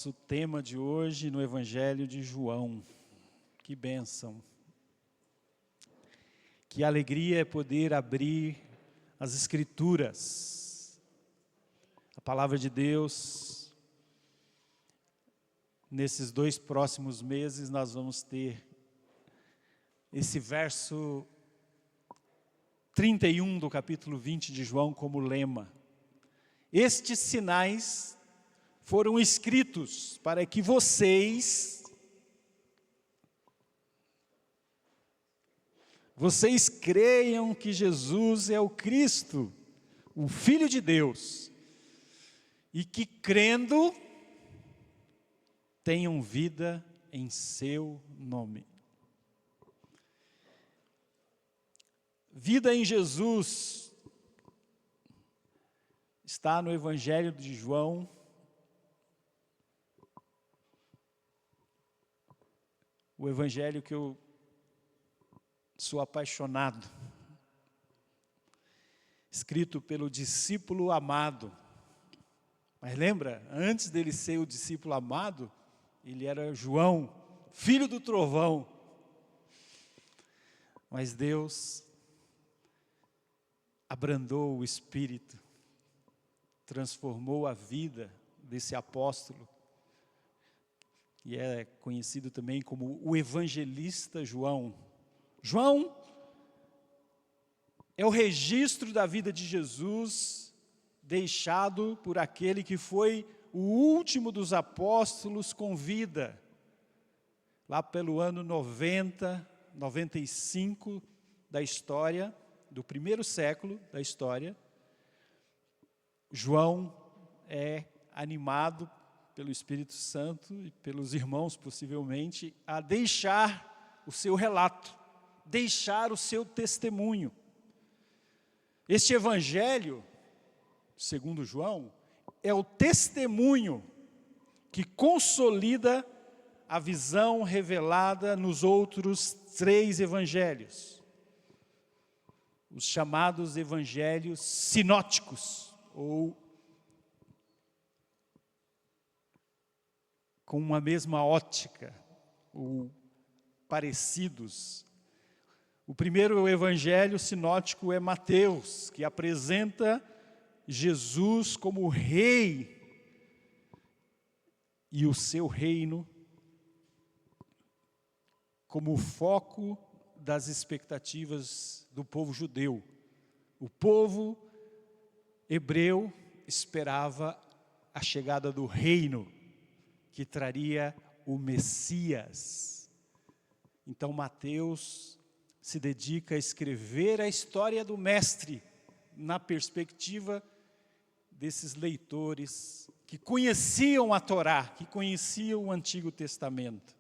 nosso tema de hoje no Evangelho de João. Que bênção! Que alegria é poder abrir as Escrituras, a Palavra de Deus. Nesses 2 próximos meses nós vamos ter esse verso 31 do capítulo 20 de João como lema. Estes sinais foram escritos para que vocês creiam que Jesus é o Cristo, o Filho de Deus, e que crendo, tenham vida em seu nome. Vida em Jesus está no Evangelho de João, o Evangelho que eu sou apaixonado, escrito pelo discípulo amado. Mas lembra, antes dele ser o discípulo amado, ele era João, filho do trovão. Mas Deus abrandou o espírito, transformou a vida desse apóstolo, que é conhecido também como o evangelista João. João é o registro da vida de Jesus deixado por aquele que foi o último dos apóstolos com vida, lá pelo ano 90, 95 da história, do primeiro século da história. João é animado pelo Espírito Santo e pelos irmãos, possivelmente, a deixar o seu relato, deixar o seu testemunho. Este evangelho, segundo João, é o testemunho que consolida a visão revelada nos outros 3 evangelhos, os chamados evangelhos sinóticos, ou com uma mesma ótica, ou parecidos. O primeiro evangelho sinótico é Mateus, que apresenta Jesus como rei e o seu reino como foco das expectativas do povo judeu. O povo hebreu esperava a chegada do reino que traria o Messias. Então Mateus se dedica a escrever a história do Mestre na perspectiva desses leitores que conheciam a Torá, que conheciam o Antigo Testamento.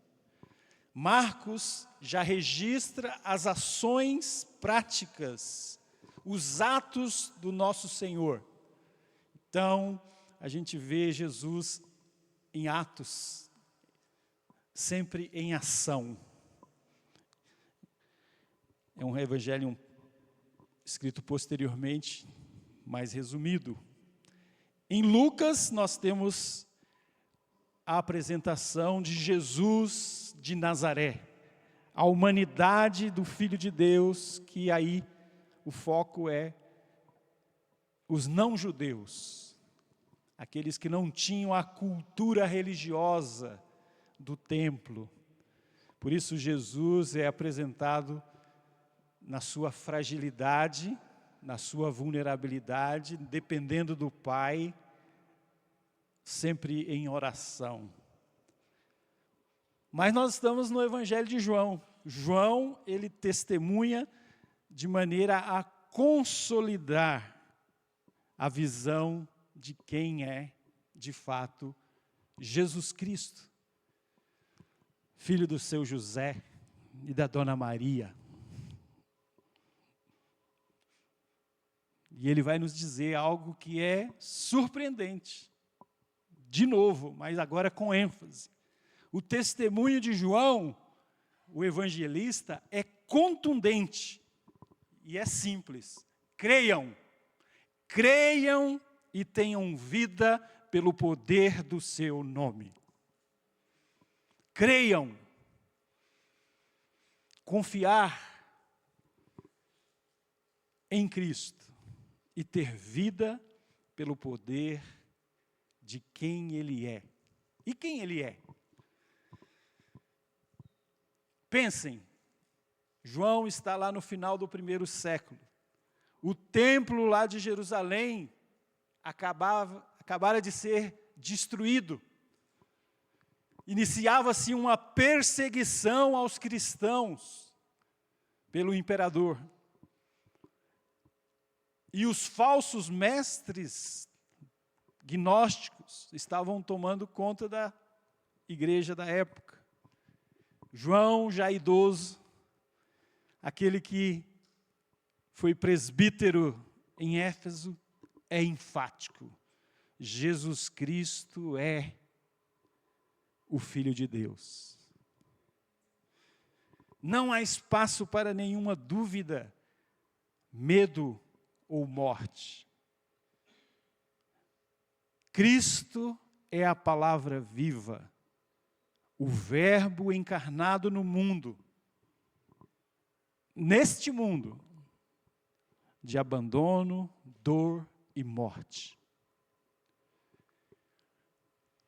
Marcos já registra as ações práticas, os atos do nosso Senhor. Então, a gente vê Jesus em atos, sempre em ação. É um evangelho escrito posteriormente, mais resumido. Em Lucas, nós temos a apresentação de Jesus de Nazaré, a humanidade do Filho de Deus, que aí o foco é os não-judeus, aqueles que não tinham a cultura religiosa do templo. Por isso Jesus é apresentado na sua fragilidade, na sua vulnerabilidade, dependendo do Pai, sempre em oração. Mas nós estamos no Evangelho de João. João, ele testemunha de maneira a consolidar a visão de quem é, de fato, Jesus Cristo, filho do seu José e da Dona Maria. E ele vai nos dizer algo que é surpreendente. De novo, mas agora com ênfase. O testemunho de João, o evangelista, é contundente e é simples. Creiam e tenham vida pelo poder do seu nome. creiam. Confiar em Cristo e ter vida pelo poder de quem Ele é. E quem Ele é? Pensem, João está lá no final do 1º século. O templo lá de Jerusalém acabara de ser destruído. Iniciava-se uma perseguição aos cristãos pelo imperador. E os falsos mestres gnósticos estavam tomando conta da igreja da época. João, já idoso, aquele que foi presbítero em Éfeso, é enfático. Jesus Cristo é o Filho de Deus. Não há espaço para nenhuma dúvida, medo ou morte. Cristo é a palavra viva, o Verbo encarnado no mundo, neste mundo de abandono, dor e morte.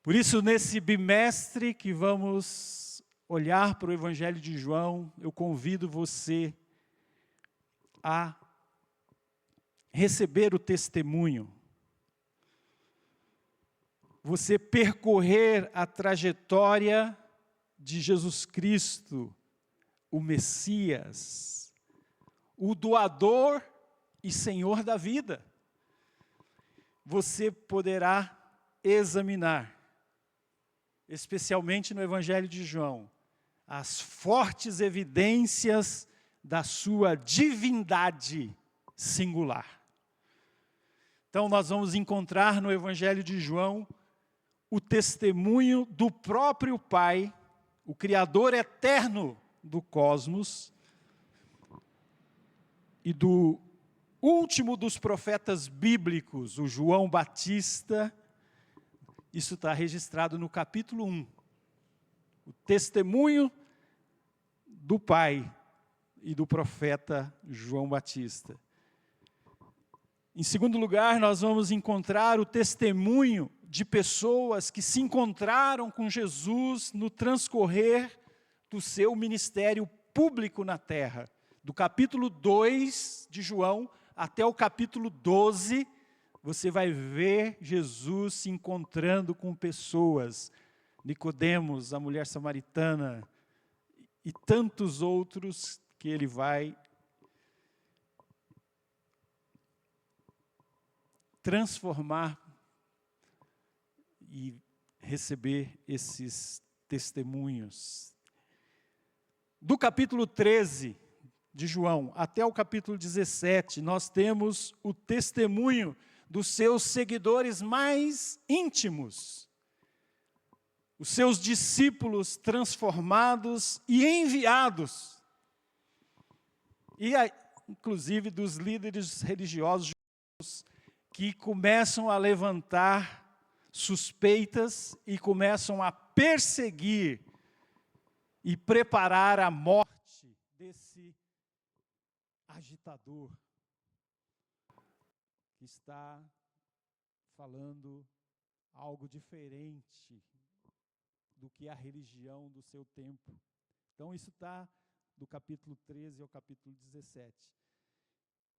Por isso, nesse bimestre que vamos olhar para o Evangelho de João, eu convido você a receber o testemunho, você percorrer a trajetória de Jesus Cristo, o Messias, o doador e Senhor da vida. Você poderá examinar, especialmente no Evangelho de João, as fortes evidências da sua divindade singular. Então, nós vamos encontrar no Evangelho de João o testemunho do próprio Pai, o Criador eterno do cosmos, e do último dos profetas bíblicos, o João Batista. Isso está registrado no capítulo 1. O testemunho do Pai e do profeta João Batista. Em segundo lugar, nós vamos encontrar o testemunho de pessoas que se encontraram com Jesus no transcorrer do seu ministério público na terra. Do capítulo 2 de João até o capítulo 12, você vai ver Jesus se encontrando com pessoas, Nicodemos, a mulher samaritana, e tantos outros que ele vai transformar e receber esses testemunhos. Do capítulo 13 de João até o capítulo 17, nós temos o testemunho dos seus seguidores mais íntimos, os seus discípulos transformados e enviados, e inclusive dos líderes religiosos que começam a levantar suspeitas e começam a perseguir e preparar a morte desse agitador que está falando algo diferente do que a religião do seu tempo. Então, isso está do capítulo 13 ao capítulo 17.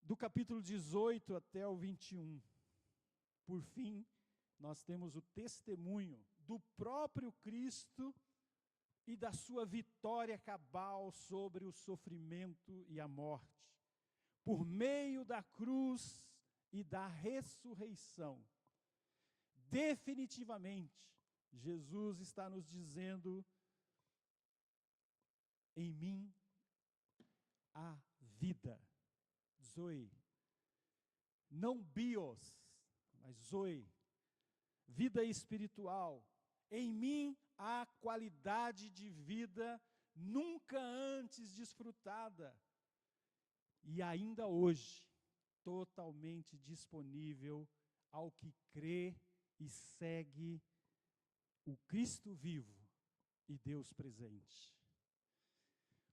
Do capítulo 18 até o 21, por fim, nós temos o testemunho do próprio Cristo e da sua vitória cabal sobre o sofrimento e a morte, por meio da cruz e da ressurreição. Definitivamente, Jesus está nos dizendo: em mim há vida, zoe, não bios, mas zoe, vida espiritual. Em mim há qualidade de vida nunca antes desfrutada e ainda hoje totalmente disponível ao que crê e segue o Cristo vivo, e Deus presente.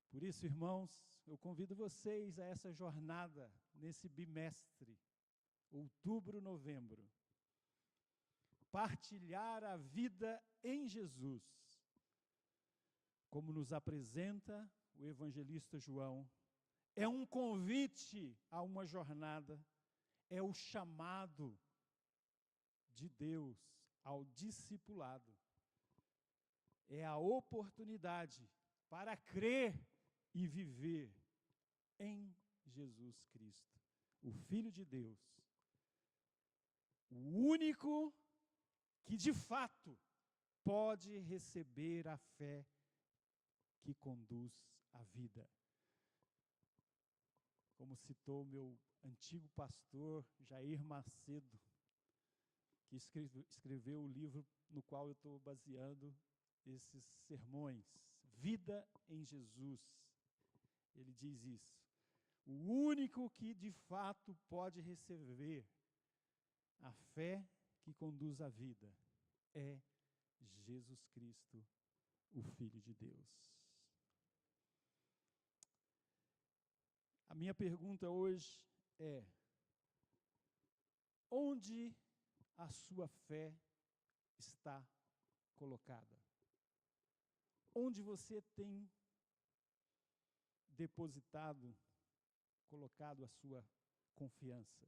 Por isso, irmãos, eu convido vocês a essa jornada nesse bimestre, outubro, novembro. Partilhar a vida em Jesus, como nos apresenta o evangelista João, é um convite a uma jornada, é o chamado de Deus ao discipulado, é a oportunidade para crer e viver em Jesus Cristo, o Filho de Deus, o único que de fato pode receber a fé que conduz à vida. Como citou meu antigo pastor, Jair Macedo, que escreveu o livro no qual eu estou baseando esses sermões, Vida em Jesus. Ele diz isso: o único que de fato pode receber a fé que conduz à vida é Jesus Cristo, o Filho de Deus. A minha pergunta hoje é: onde a sua fé está colocada? Onde você tem depositado, colocado a sua confiança?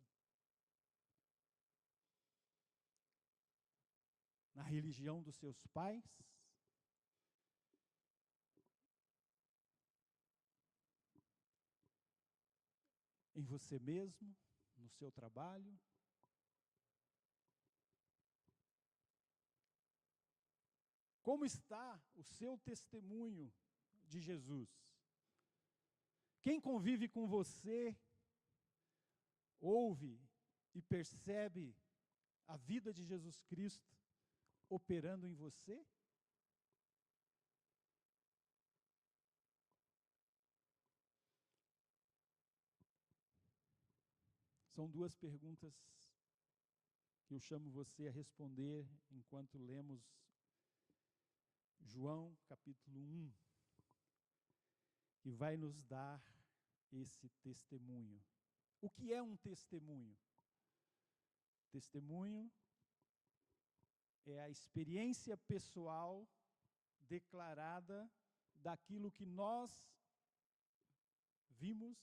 Na religião dos seus pais? Em você mesmo? No seu trabalho? Como está o seu testemunho de Jesus? Quem convive com você, ouve e percebe a vida de Jesus Cristo operando em você? São duas perguntas que eu chamo você a responder enquanto lemos João capítulo 1, que vai nos dar esse testemunho. O que é um testemunho? Testemunho é a experiência pessoal declarada daquilo que nós vimos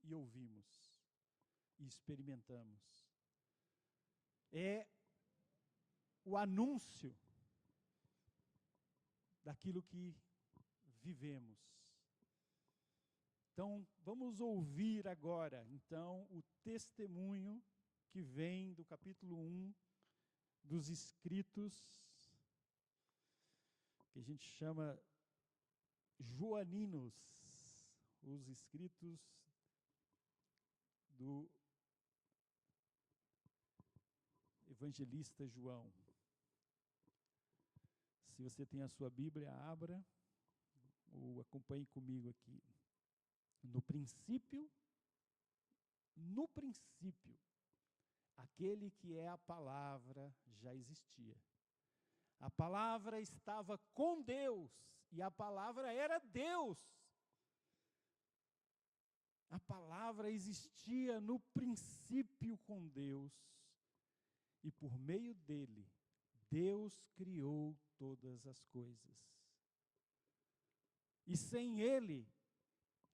e ouvimos e experimentamos. É o anúncio daquilo que vivemos. Então, vamos ouvir agora, então, o testemunho que vem do capítulo 1 dos escritos, que a gente chama joaninos, os escritos do evangelista João. Se você tem a sua Bíblia, abra ou acompanhe comigo aqui. No princípio, aquele que é a palavra já existia. A palavra estava com Deus e a palavra era Deus. A palavra existia no princípio com Deus e por meio dele, Deus criou todas as coisas. E sem ele,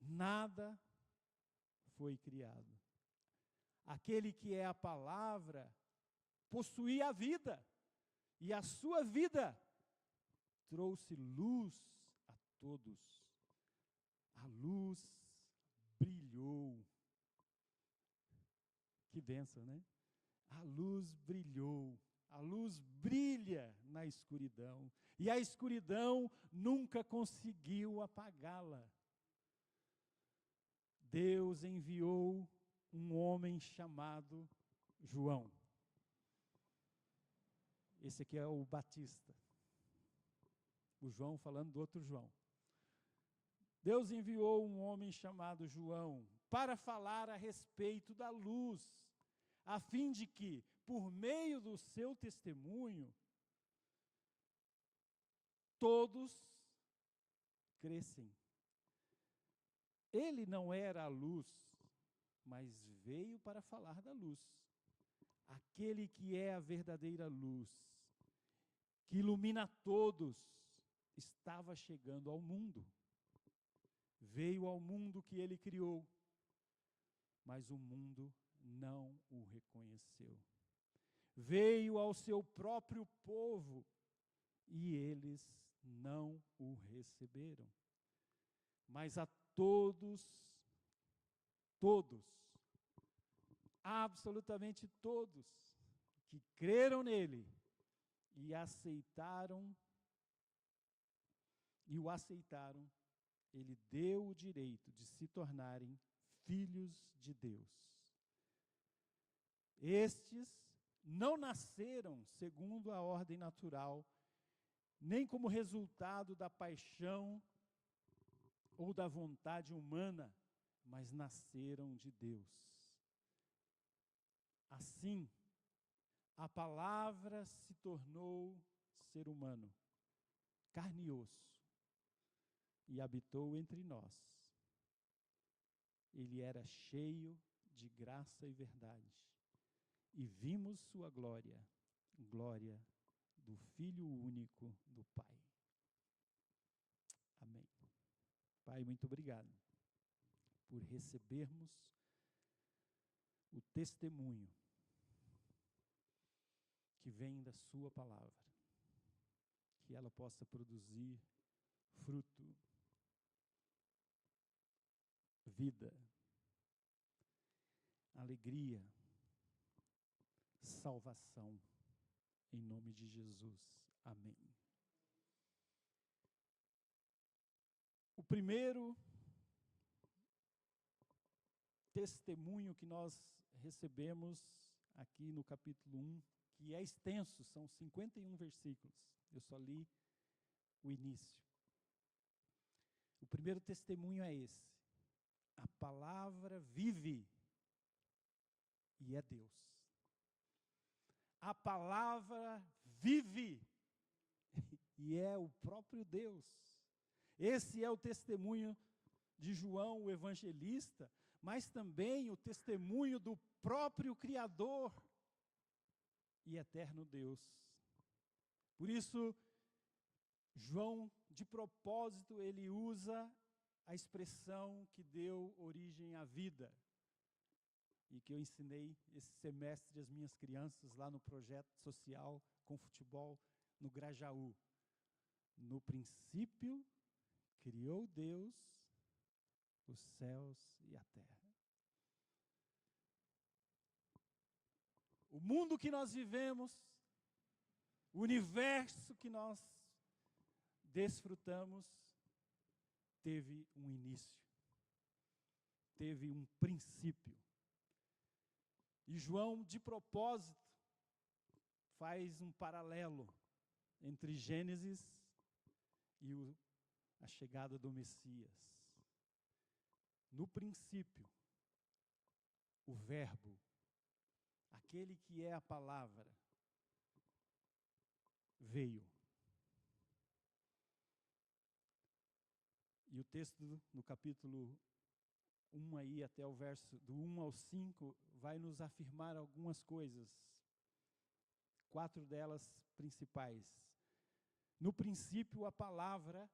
nada foi criado. Aquele que é a palavra possuía a vida, e a sua vida trouxe luz a todos. A luz brilhou. Que bênção, né? A luz brilhou. A luz brilha na escuridão, e a escuridão nunca conseguiu apagá-la. Deus enviou um homem chamado João. Esse aqui é o Batista. O João falando do outro João. Deus enviou um homem chamado João para falar a respeito da luz, a fim de que, por meio do seu testemunho, todos crescem. Ele não era a luz, mas veio para falar da luz. Aquele que é a verdadeira luz, que ilumina todos, estava chegando ao mundo. Veio ao mundo que ele criou, mas o mundo não o reconheceu. Veio ao seu próprio povo e eles não o receberam. Mas a todos, absolutamente todos, que creram nele e o aceitaram, ele deu o direito de se tornarem filhos de Deus. Estes não nasceram segundo a ordem natural, nem como resultado da paixão ou da vontade humana, mas nasceram de Deus. Assim, a palavra se tornou ser humano, carne e osso, e habitou entre nós. Ele era cheio de graça e verdade, e vimos sua glória, glória do Filho único do Pai. Amém. Pai, muito obrigado por recebermos o testemunho que vem da sua palavra, que ela possa produzir fruto, vida, alegria, salvação, em nome de Jesus. Amém. O primeiro testemunho que nós recebemos aqui no capítulo 1, que é extenso, são 51 versículos, eu só li o início. O primeiro testemunho é esse: a palavra vive e é Deus. A palavra vive e é o próprio Deus. Esse é o testemunho de João, o evangelista, mas também o testemunho do próprio Criador e eterno Deus. Por isso, João, de propósito, ele usa a expressão que deu origem à vida e que eu ensinei esse semestre às minhas crianças lá no projeto social com futebol no Grajaú. No princípio, criou Deus os céus e a terra. O mundo que nós vivemos, o universo que nós desfrutamos, teve um início, teve um princípio. E João, de propósito, faz um paralelo entre Gênesis e a chegada do Messias. No princípio, o Verbo, aquele que é a palavra, veio. E o texto no capítulo 1 aí até o verso do 1 ao 5 vai nos afirmar algumas coisas. 4 delas principais. No princípio a palavra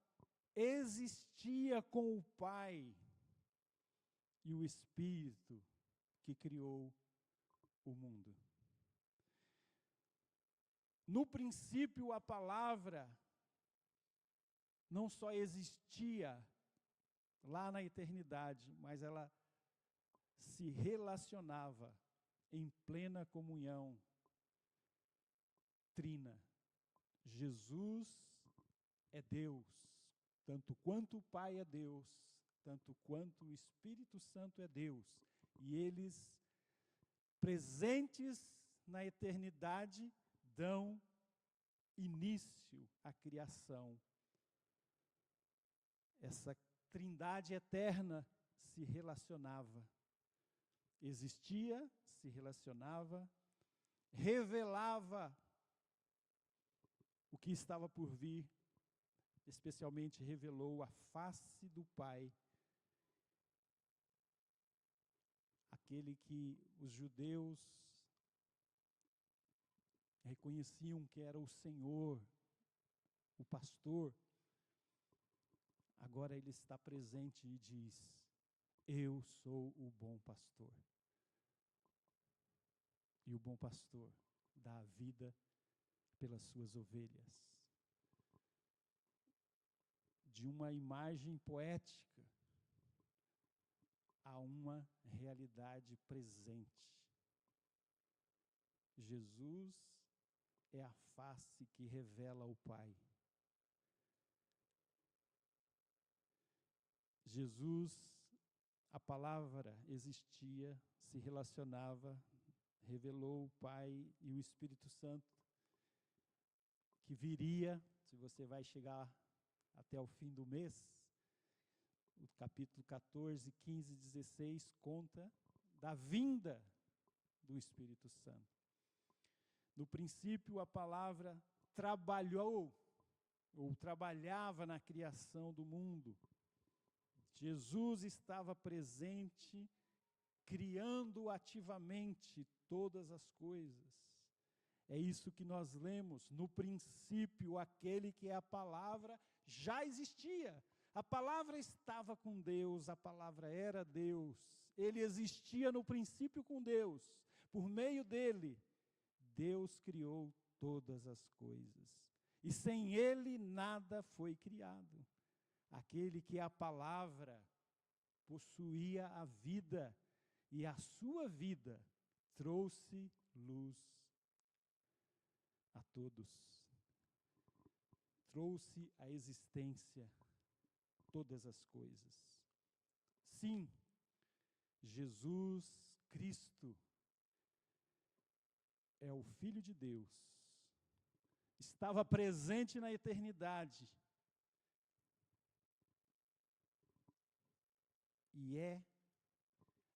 existia com o Pai e o Espírito que criou o mundo. No princípio a palavra não só existia lá na eternidade, mas ela se relacionava em plena comunhão trina. Jesus é Deus, tanto quanto o Pai é Deus, tanto quanto o Espírito Santo é Deus. E eles, presentes na eternidade, dão início à criação. Essa Trindade eterna se relacionava, existia, se relacionava, revelava o que estava por vir especialmente revelou a face do Pai, aquele que os judeus reconheciam que era o Senhor, o pastor. Agora ele está presente e diz: eu sou o bom pastor. E o bom pastor dá a vida pelas suas ovelhas. De uma imagem poética a uma realidade presente. Jesus é a face que revela o Pai. Jesus, a palavra existia, se relacionava, revelou o Pai e o Espírito Santo, que viria, se você vai chegar até o fim do mês, o capítulo 14, 15 e 16 conta da vinda do Espírito Santo. No princípio, a palavra trabalhou, ou trabalhava na criação do mundo. Jesus estava presente, criando ativamente todas as coisas. É isso que nós lemos. No princípio, aquele que é a palavra já existia. A palavra estava com Deus, a palavra era Deus. Ele existia no princípio com Deus. Por meio dele, Deus criou todas as coisas. E sem ele, nada foi criado. Aquele que é a palavra possuía a vida, e a sua vida trouxe luz a todos. Trouxe à existência todas as coisas. Sim, Jesus Cristo é o Filho de Deus. Estava presente na eternidade. E é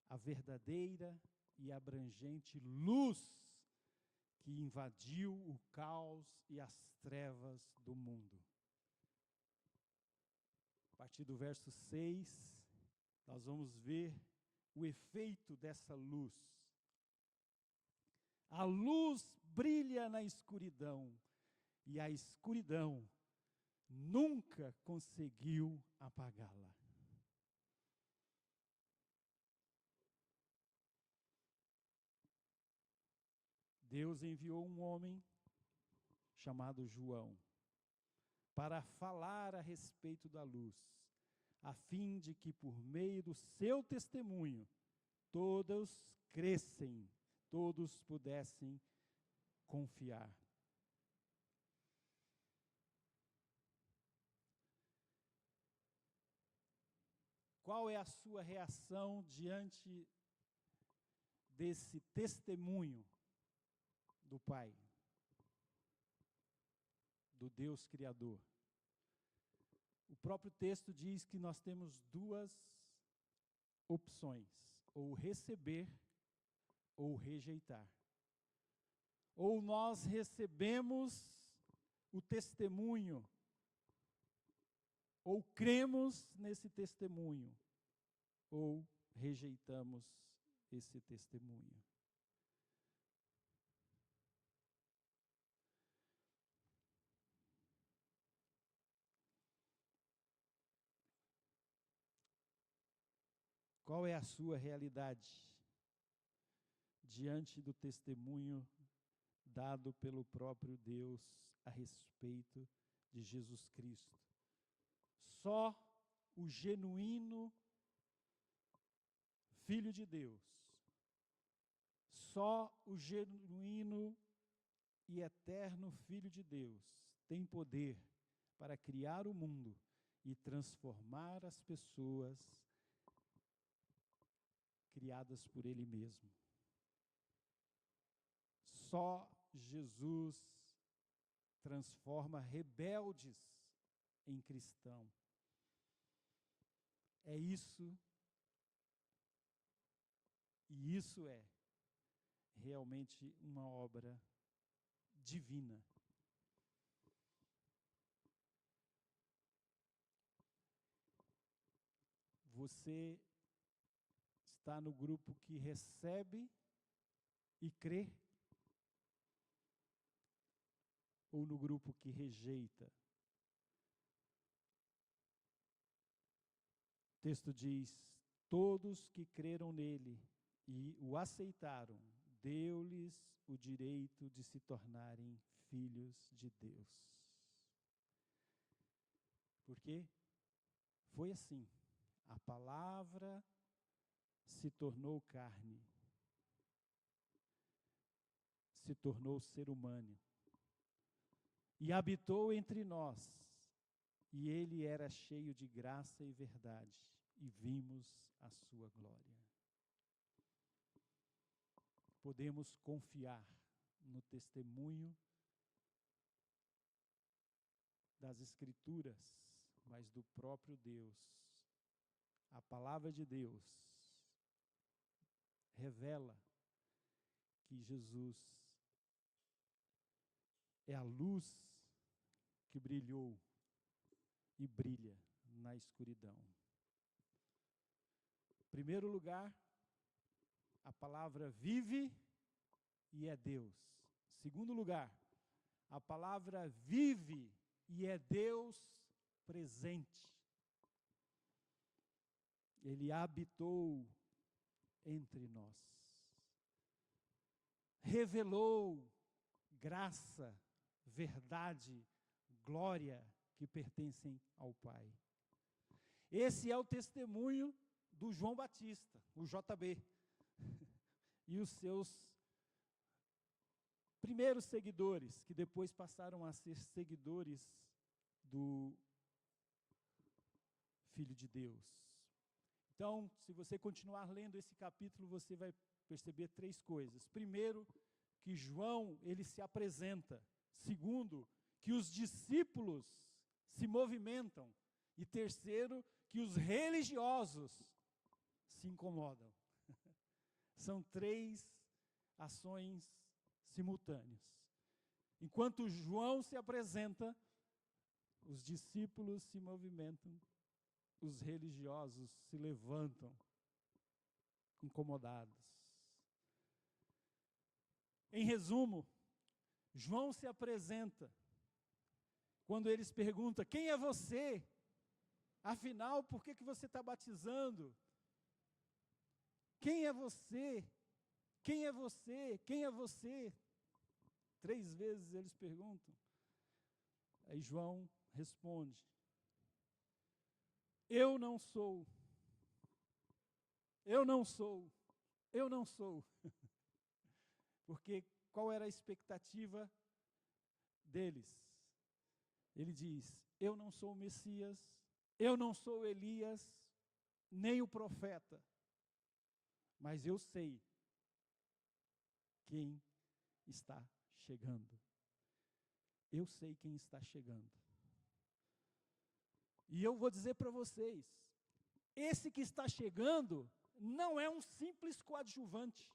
a verdadeira e abrangente luz que invadiu o caos e as trevas do mundo. A partir do verso 6, nós vamos ver o efeito dessa luz. A luz brilha na escuridão, e a escuridão nunca conseguiu apagá-la. Deus enviou um homem chamado João para falar a respeito da luz, a fim de que por meio do seu testemunho todos crescem, todos pudessem confiar. Qual é a sua reação diante desse testemunho do Pai, do Deus Criador? O próprio texto diz que nós temos duas opções: ou receber ou rejeitar. Ou nós recebemos o testemunho, ou cremos nesse testemunho, ou rejeitamos esse testemunho. Qual é a sua realidade diante do testemunho dado pelo próprio Deus a respeito de Jesus Cristo? Só o genuíno Filho de Deus, só o genuíno e eterno Filho de Deus tem poder para criar o mundo e transformar as pessoas criadas por Ele mesmo. Só Jesus transforma rebeldes em cristão. É isso, e isso é realmente uma obra divina. Você está no grupo que recebe e crê? Ou no grupo que rejeita? O texto diz: todos que creram nele e o aceitaram, deu-lhes o direito de se tornarem filhos de Deus. Por quê? Foi assim. A palavra se tornou carne, se tornou ser humano e habitou entre nós. E ele era cheio de graça e verdade, e vimos a sua glória. Podemos confiar no testemunho das Escrituras, mas do próprio Deus. A palavra de Deus revela que Jesus é a luz que brilhou e brilha na escuridão. Em primeiro lugar, a palavra vive e é Deus. Em segundo lugar, a palavra vive e é Deus presente. Ele habitou entre nós. Revelou graça, verdade, glória que pertencem ao Pai. Esse é o testemunho do João Batista, o JB, e os seus primeiros seguidores, que depois passaram a ser seguidores do Filho de Deus. Então, se você continuar lendo esse capítulo, você vai perceber três coisas. Primeiro, que João, ele se apresenta. Segundo, que os discípulos se movimentam. E terceiro, que os religiosos se incomodam. São três ações simultâneas. Enquanto João se apresenta, os discípulos se movimentam, os religiosos se levantam, incomodados. Em resumo, João se apresenta quando eles perguntam: quem é você? Afinal, por que você está batizando? Quem é você? Quem é você? Quem é você? 3 vezes eles perguntam. Aí João responde: eu não sou. Eu não sou. Eu não sou. Porque qual era a expectativa deles? Ele diz: eu não sou o Messias, eu não sou Elias, nem o profeta, mas eu sei quem está chegando. Eu sei quem está chegando. E eu vou dizer para vocês, esse que está chegando não é um simples coadjuvante.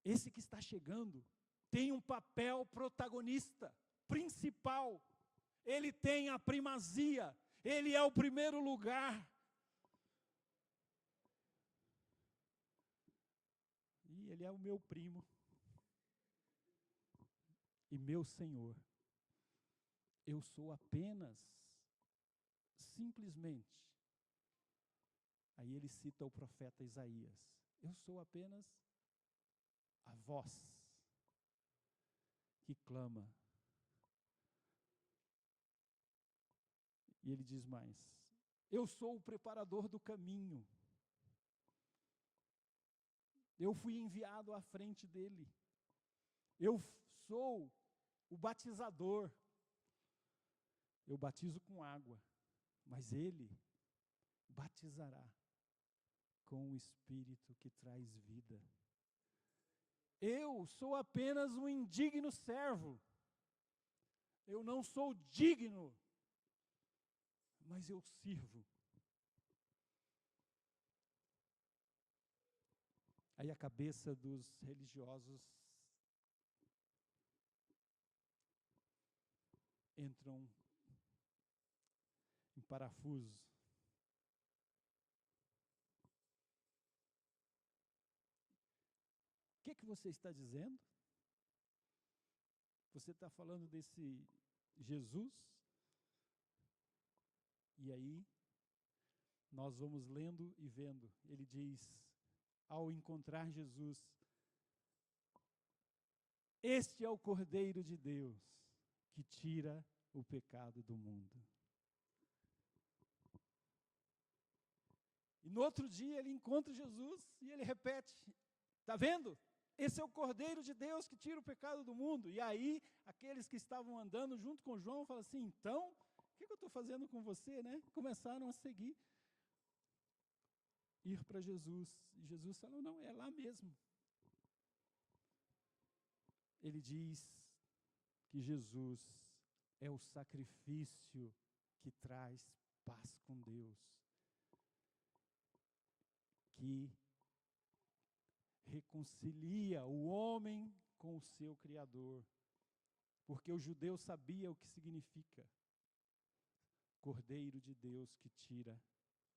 Esse que está chegando tem um papel protagonista, principal. Ele tem a primazia, ele é o primeiro lugar. E ele é o meu primo e meu Senhor. Eu sou apenas, simplesmente, aí ele cita o profeta Isaías: eu sou apenas a voz que clama. E ele diz mais: eu sou o preparador do caminho. Eu fui enviado à frente dele. Eu sou o batizador. Eu batizo com água, mas ele batizará com o Espírito que traz vida. Eu sou apenas um indigno servo. Eu não sou digno, mas eu sirvo. Aí a cabeça dos religiosos entram em parafuso. você está dizendo? Você está falando desse Jesus? E aí, nós vamos lendo e vendo. Ele diz, ao encontrar Jesus, este é o Cordeiro de Deus, que tira o pecado do mundo. E no outro dia ele encontra Jesus e ele repete, está vendo? Esse é o Cordeiro de Deus que tira o pecado do mundo. E aí, aqueles que estavam andando junto com João falam assim, então, o que eu estou fazendo com você, né? Começaram a seguir, ir para Jesus. E Jesus falou, não, é lá mesmo. Ele diz que Jesus é o sacrifício que traz paz com Deus, que reconcilia o homem com o seu Criador, porque o judeu sabia o que significa Cordeiro de Deus que tira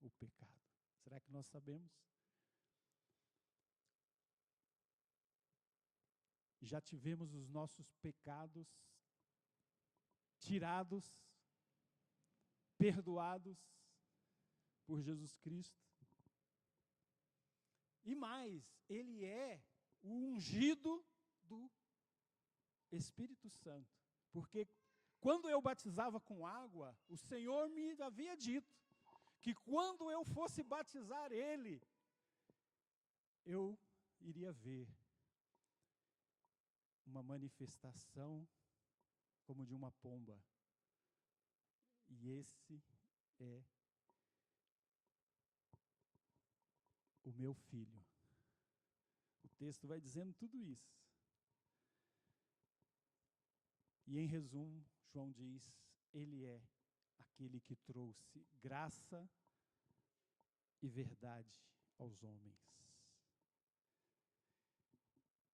o pecado. Será que nós sabemos? Já tivemos os nossos pecados tirados, perdoados por Jesus Cristo. E mais, ele é o ungido do Espírito Santo. Porque quando eu batizava com água, o Senhor me havia dito que quando eu fosse batizar ele, eu iria ver uma manifestação como de uma pomba. E esse é o meu filho. O texto vai dizendo tudo isso. E em resumo, João diz, ele é aquele que trouxe graça e verdade aos homens.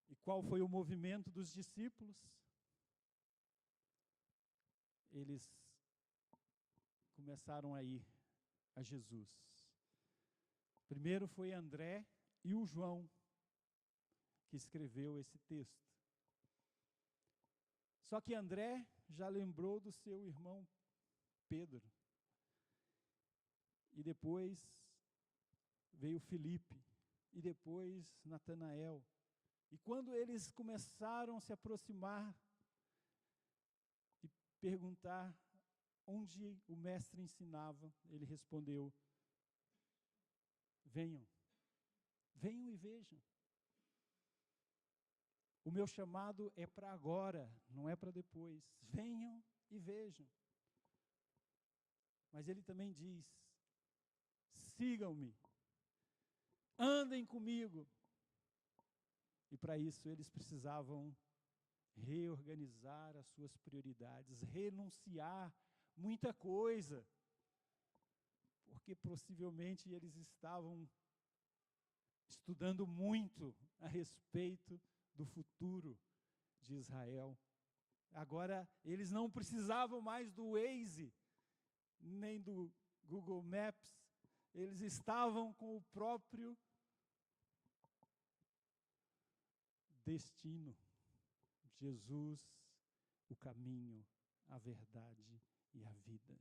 E qual foi o movimento dos discípulos? Eles começaram a ir a Jesus. Primeiro foi André e o João que escreveu esse texto. Só que André já lembrou do seu irmão Pedro. E depois veio Filipe. E depois Natanael. E quando eles começaram a se aproximar e perguntar onde o mestre ensinava, ele respondeu, venham e vejam. O meu chamado é para agora, não é para depois. Venham e vejam. Mas ele também diz, sigam-me, andem comigo. E para isso eles precisavam reorganizar as suas prioridades, renunciar muita coisa, porque possivelmente eles estavam estudando muito a respeito do futuro de Israel. Agora eles não precisavam mais do Waze, nem do Google Maps, eles estavam com o próprio destino. Jesus, o caminho, a verdade e a vida.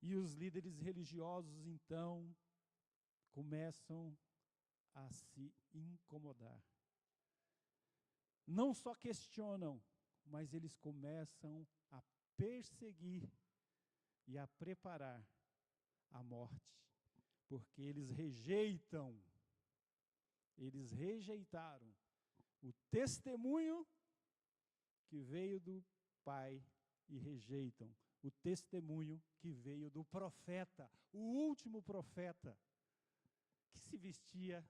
E os líderes religiosos, então, começam a se incomodar. Não só questionam, mas eles começam a perseguir e a preparar a morte, porque eles rejeitaram o testemunho que veio do Pai e rejeitam o testemunho que veio do profeta, o último profeta, que se vestia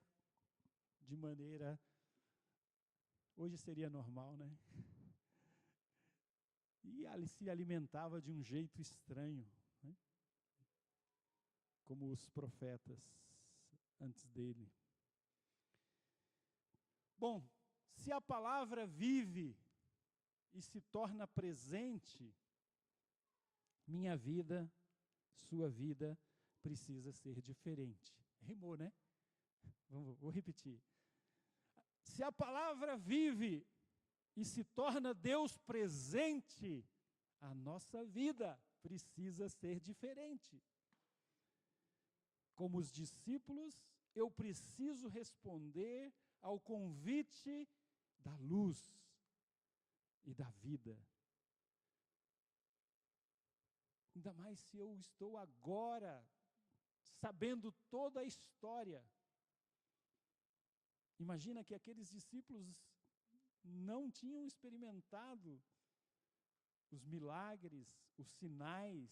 de maneira, hoje seria normal, né? E ali se alimentava de um jeito estranho, né? Como os profetas antes dele. Bom, se a palavra vive e se torna presente, minha vida, sua vida precisa ser diferente. Rimou, né? Vou repetir. Se a palavra vive e se torna Deus presente, a nossa vida precisa ser diferente. Como os discípulos, eu preciso responder ao convite da luz e da vida. Ainda mais se eu estou agora sabendo toda a história. Imagina que aqueles discípulos não tinham experimentado os milagres, os sinais.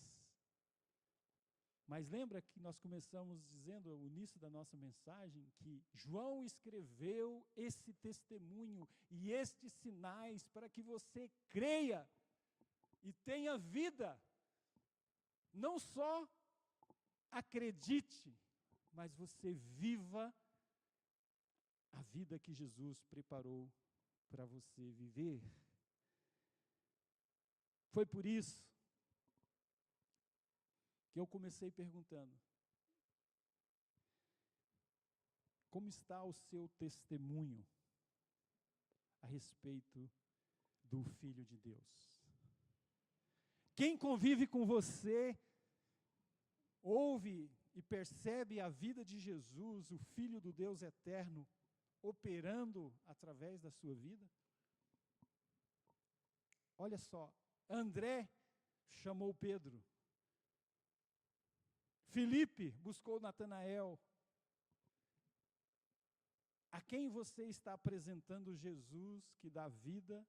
Mas lembra que nós começamos dizendo, no início da nossa mensagem, que João escreveu esse testemunho e estes sinais para que você creia e tenha vida. Não só acredite, mas você viva a vida que Jesus preparou para você viver. Foi por isso que eu comecei perguntando: como está o seu testemunho a respeito do Filho de Deus? Quem convive com você, ouve e percebe a vida de Jesus, o Filho do Deus eterno, operando através da sua vida? Olha só, André chamou Pedro, Filipe buscou Natanael. A quem você está apresentando Jesus que dá vida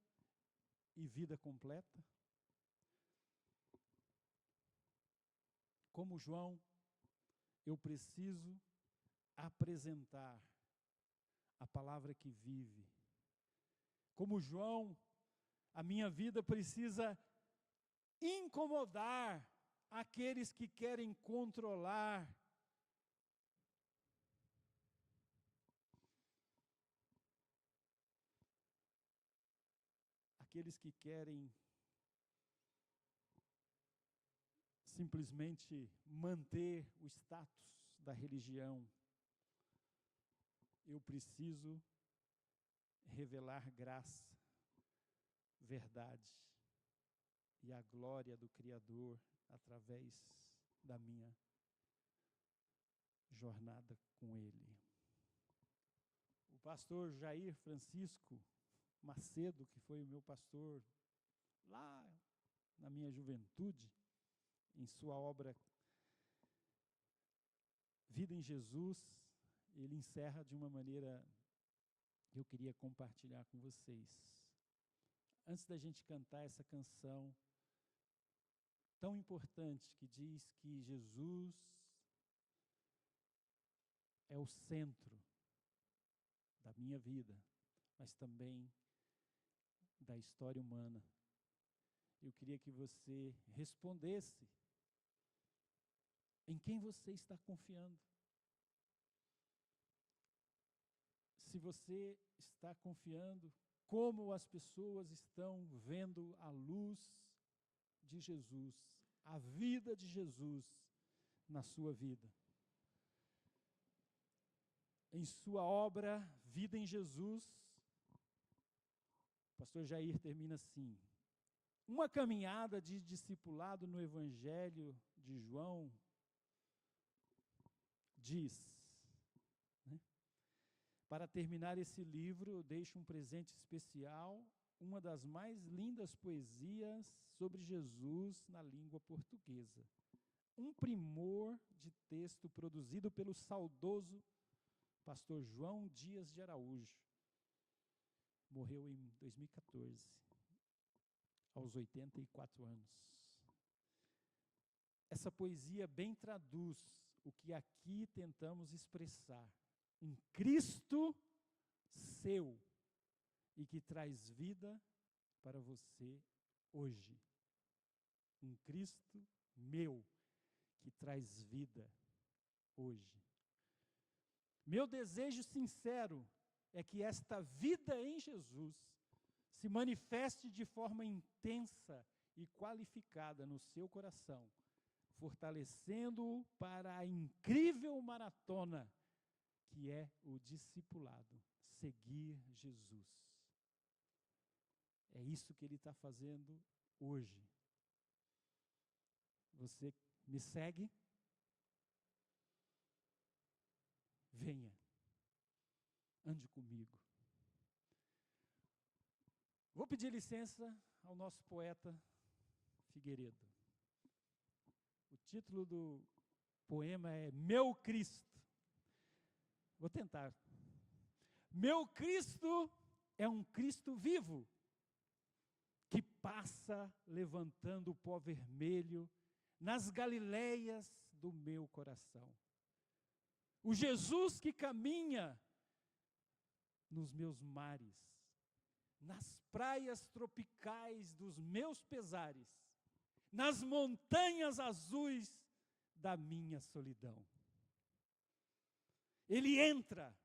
e vida completa? Como João, eu preciso apresentar a palavra que vive. Como João, a minha vida precisa incomodar aqueles que querem controlar. Aqueles que querem simplesmente manter o status da religião. Eu preciso revelar graça, verdade e a glória do Criador através da minha jornada com Ele. O pastor Jair Francisco Macedo, que foi o meu pastor lá na minha juventude, em sua obra Vida em Jesus, ele encerra de uma maneira que eu queria compartilhar com vocês. Antes da gente cantar essa canção tão importante que diz que Jesus é o centro da minha vida, mas também da história humana, eu queria que você respondesse em quem você está confiando. Se você está confiando, como as pessoas estão vendo a luz de Jesus, a vida de Jesus na sua vida. Em sua obra, Vida em Jesus, o pastor Jair termina assim: uma caminhada de discipulado no Evangelho de João diz, né? Para terminar esse livro, eu deixo um presente especial, uma das mais lindas poesias sobre Jesus na língua portuguesa. Um primor de texto produzido pelo saudoso pastor João Dias de Araújo. Morreu em 2014, aos 84 anos. Essa poesia bem traduz o que aqui tentamos expressar. Um Cristo seu e que traz vida para você hoje. Um Cristo meu que traz vida hoje. Meu desejo sincero é que esta vida em Jesus se manifeste de forma intensa e qualificada no seu coração, fortalecendo-o para a incrível maratona que é o discipulado. seguir Jesus. É isso que Ele está fazendo hoje. Você me segue? Venha, ande comigo. Vou pedir licença ao nosso poeta Figueiredo. O título do poema é Meu Cristo. Vou tentar. Meu Cristo é um Cristo vivo, que passa levantando o pó vermelho nas Galileias do meu coração. O Jesus que caminha nos meus mares, nas praias tropicais dos meus pesares, nas montanhas azuis da minha solidão. Ele entra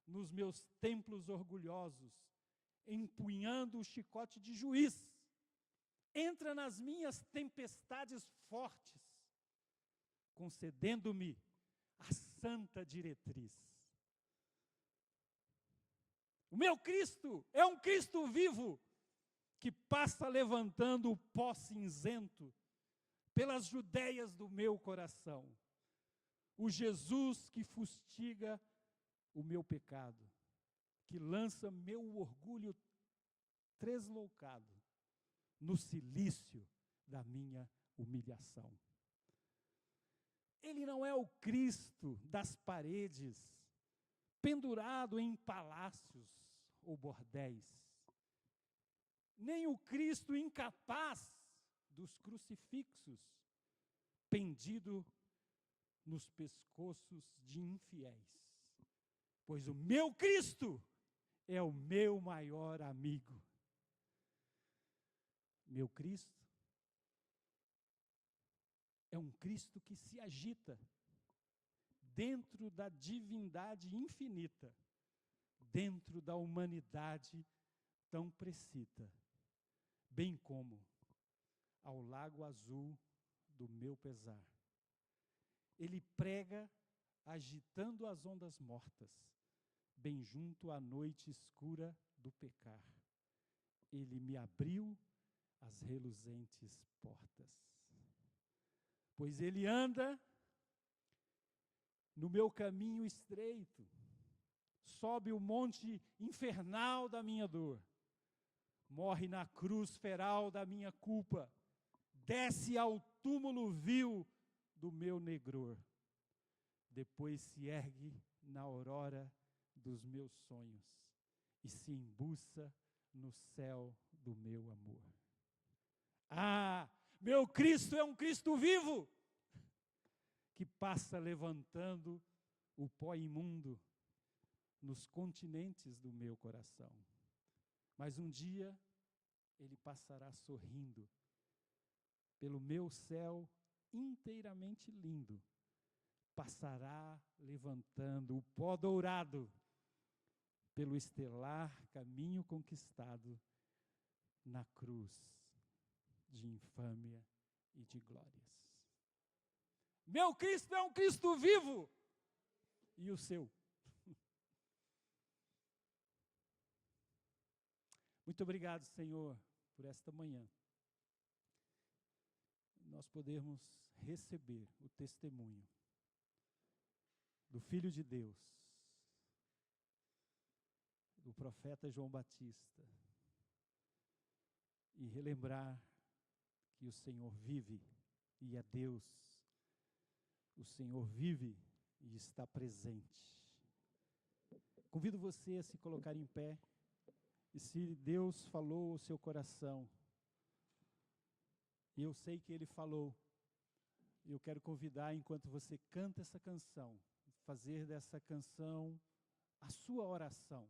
nos meus templos orgulhosos, empunhando o chicote de juiz. Entra nas minhas tempestades fortes, concedendo-me a santa diretriz. O meu Cristo é um Cristo vivo, que passa levantando o pó cinzento pelas Judeias do meu coração. O Jesus que fustiga o meu pecado, que lança meu orgulho tresloucado no cilício da minha humilhação. Ele não é o Cristo das paredes, pendurado em palácios ou bordéis, nem o Cristo incapaz dos crucifixos, pendido nos pescoços de infiéis, pois o meu Cristo é o meu maior amigo. Meu Cristo é um Cristo que se agita dentro da divindade infinita, dentro da humanidade tão precita, bem como ao lago azul do meu pesar. Ele prega agitando as ondas mortas, bem junto à noite escura do pecar. Ele me abriu as reluzentes portas. Pois ele anda no meu caminho estreito, sobe o monte infernal da minha dor, morre na cruz feral da minha culpa, desce ao túmulo vil do meu negror, depois se ergue na aurora dos meus sonhos e se embuça no céu do meu amor. Ah, meu Cristo é um Cristo vivo, que passa levantando o pó imundo nos continentes do meu coração. Mas um dia ele passará sorrindo pelo meu céu inteiramente lindo, passará levantando o pó dourado pelo estelar caminho conquistado na cruz de infâmia e de glórias. Meu Cristo é um Cristo vivo, e o seu? Muito obrigado, Senhor, por esta manhã. Nós podemos receber o testemunho do Filho de Deus, do profeta João Batista, e relembrar que o Senhor vive e é Deus. O Senhor vive e está presente. Convido você a se colocar em pé, e se Deus falou ao seu coração, e eu sei que Ele falou, eu quero convidar, enquanto você canta essa canção, fazer dessa canção a sua oração,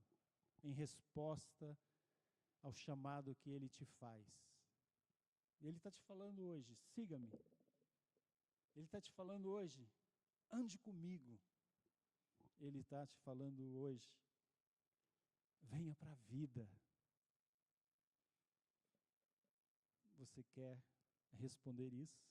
em resposta ao chamado que Ele te faz. Ele está te falando hoje, siga-me. Ele está te falando hoje, ande comigo. Ele está te falando hoje, venha para a vida. Você quer responder isso?